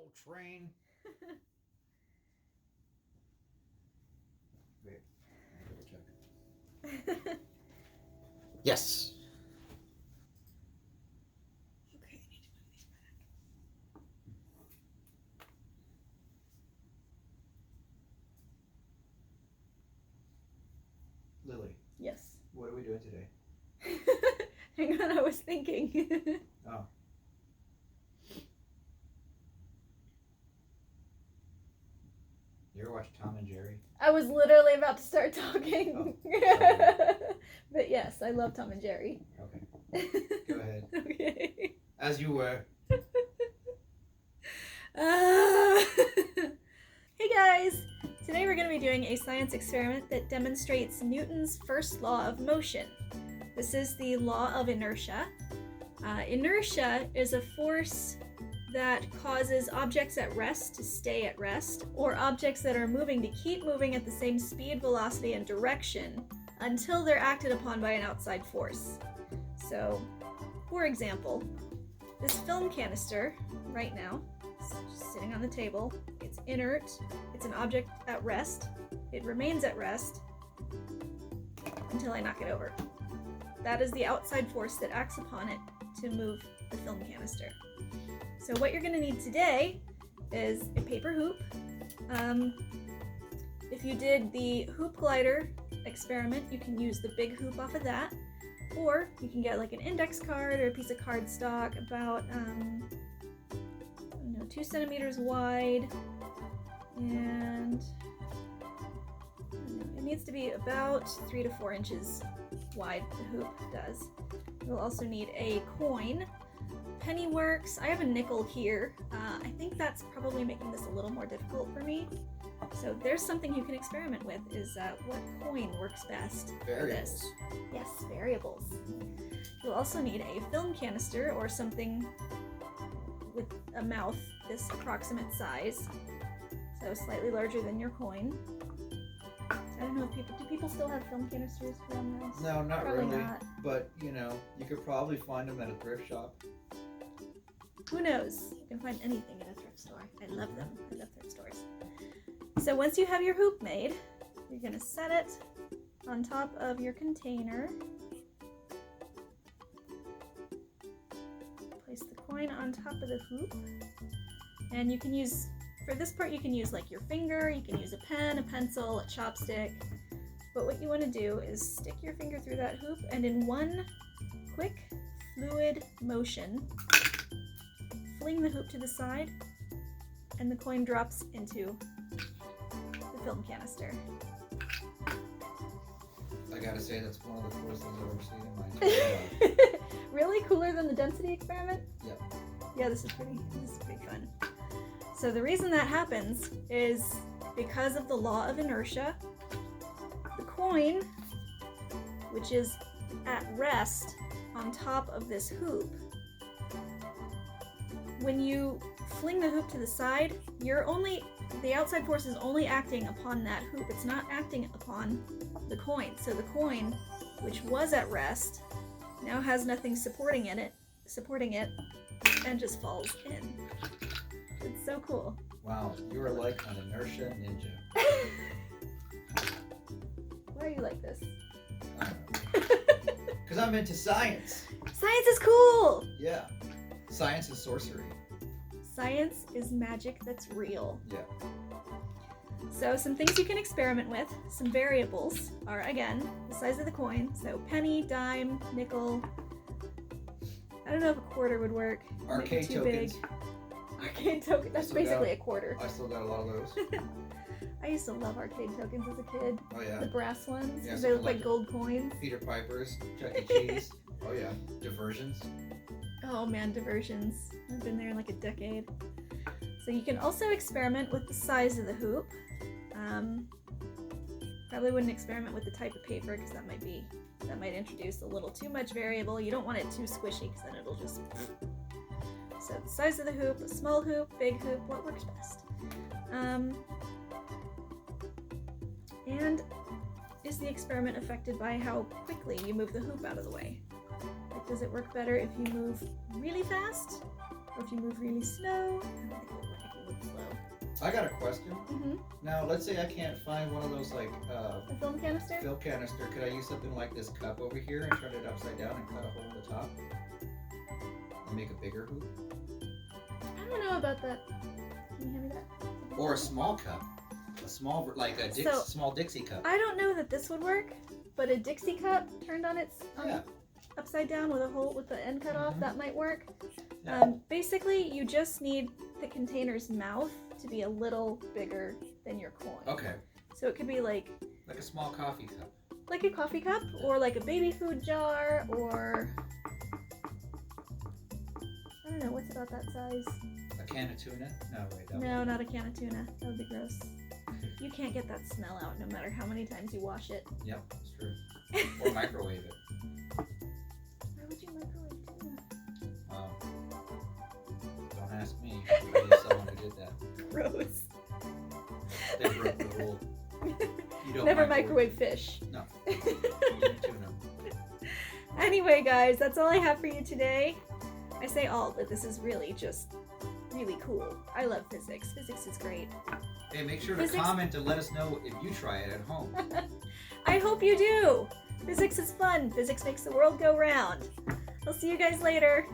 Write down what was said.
whole train. Wait, double check. Yes. Okay, I need to move these back. Lily, Yes. what are we doing today? Hang on, I was thinking. Oh. You ever watch Tom and Jerry? I was literally about to start talking. Oh, But yes, I love Tom and Jerry. Okay. Go ahead. Okay. As you were. Hey guys! Today we're going to be doing a science experiment that demonstrates Newton's first law of motion. This is the law of inertia. Inertia is a force that causes objects at rest to stay at rest, or objects that are moving to keep moving at the same speed, velocity, and direction until they're acted upon by an outside force. So, for example, this film canister right now, it's just sitting on the table, it's inert, it's an object at rest, it remains at rest until I knock it over. That is the outside force that acts upon it to move the film canister. So what you're going to need today is a paper hoop. If you did the hoop glider experiment, you can use the big hoop off of that, or you can get like an index card or a piece of cardstock about 2 centimeters wide, and it needs to be about 3 to 4 inches wide. The hoop does. You'll also need a coin. Penny works. I have a nickel here. I think that's probably making this a little more difficult for me. So there's something you can experiment with, is what coin works best for this. Yes, variables. You'll also need a film canister or something with a mouth this approximate size. So slightly larger than your coin. I don't know if do people still have film canisters around now? No, not Probably really. not. But, you could probably find them at a thrift shop. Who knows? You can find anything at a thrift store. I love them. I love thrift stores. So once you have your hoop made, you're going to set it on top of your container. Place the coin on top of the hoop. And you can use, for this part, you can use like your finger, you can use a pen, a pencil, a chopstick. But what you want to do is stick your finger through that hoop, and in one quick, fluid motion, fling the hoop to the side, and the coin drops into the film canister. I gotta say, that's one of the coolest things I've ever seen in my entire life. Really? Cooler than the density experiment? Yep. Yeah, this is pretty fun. So the reason that happens is because of the law of inertia. The coin, which is at rest on top of this hoop, when you fling the hoop to the side, the outside force is only acting upon that hoop. It's not acting upon the coin. So the coin, which was at rest, now has nothing supporting it, and just falls in. It's so cool. Wow, you are like an inertia ninja. Why are you like this? I don't know. Because I'm into science. Science is cool! Yeah. Science is sorcery. Science is magic that's real. Yeah. So some things you can experiment with, some variables, are again, the size of the coin. So penny, dime, nickel. I don't know if a quarter would work. Arcade too tokens. Big. Arcade token, that's basically a quarter. I still got a lot of those. I used to love arcade tokens as a kid. Oh yeah. The brass ones, Yeah, they look like gold coins. Peter Piper's, Chuck E. Cheese. Oh yeah. Diversions. Oh man, diversions. I've been there in like a decade. So you can also experiment with the size of the hoop. Probably wouldn't experiment with the type of paper because that might introduce a little too much variable. You don't want it too squishy because then it'll just... So the size of the hoop, a small hoop, big hoop, what works best? And is the experiment affected by how quickly you move the hoop out of the way? Like, does it work better if you move really fast? Or if you move really slow? I don't think it would work if you I got a question. Mm-hmm. Now, let's say I can't find one of those like A film canister? fill canister. Could I use something like this cup over here and turn it upside down and cut a hole in the top and make a bigger hoop? I don't know about that. Can you hand me that? Or a small cup, a small like a small Dixie cup. I don't know that this would work, but a Dixie cup turned on its Yeah. upside down with a hole with the end cut off, that might work. Yeah. Basically, you just need the container's mouth to be a little bigger than your coin. Okay. So it could be like Like a small coffee cup. like a coffee cup, or like a baby food jar, or I don't know, what's about that size? A can of tuna? No, wait. That No, not a can of tuna. That would be gross. You can't get that smell out no matter how many times you wash it. Yep, that's true. Or microwave it. Why would you microwave tuna? Don't ask me. I knew someone who did that. Gross. They broke the rule. You don't Never microwave fish. No. You need tuna. Anyway, guys, that's all I have for you today. I say all, but this is really just really cool. I love physics. Physics is great. Hey, make sure to Physics- comment and let us know if you try it at home. I hope you do. Physics is fun. Physics makes the world go round. I'll see you guys later.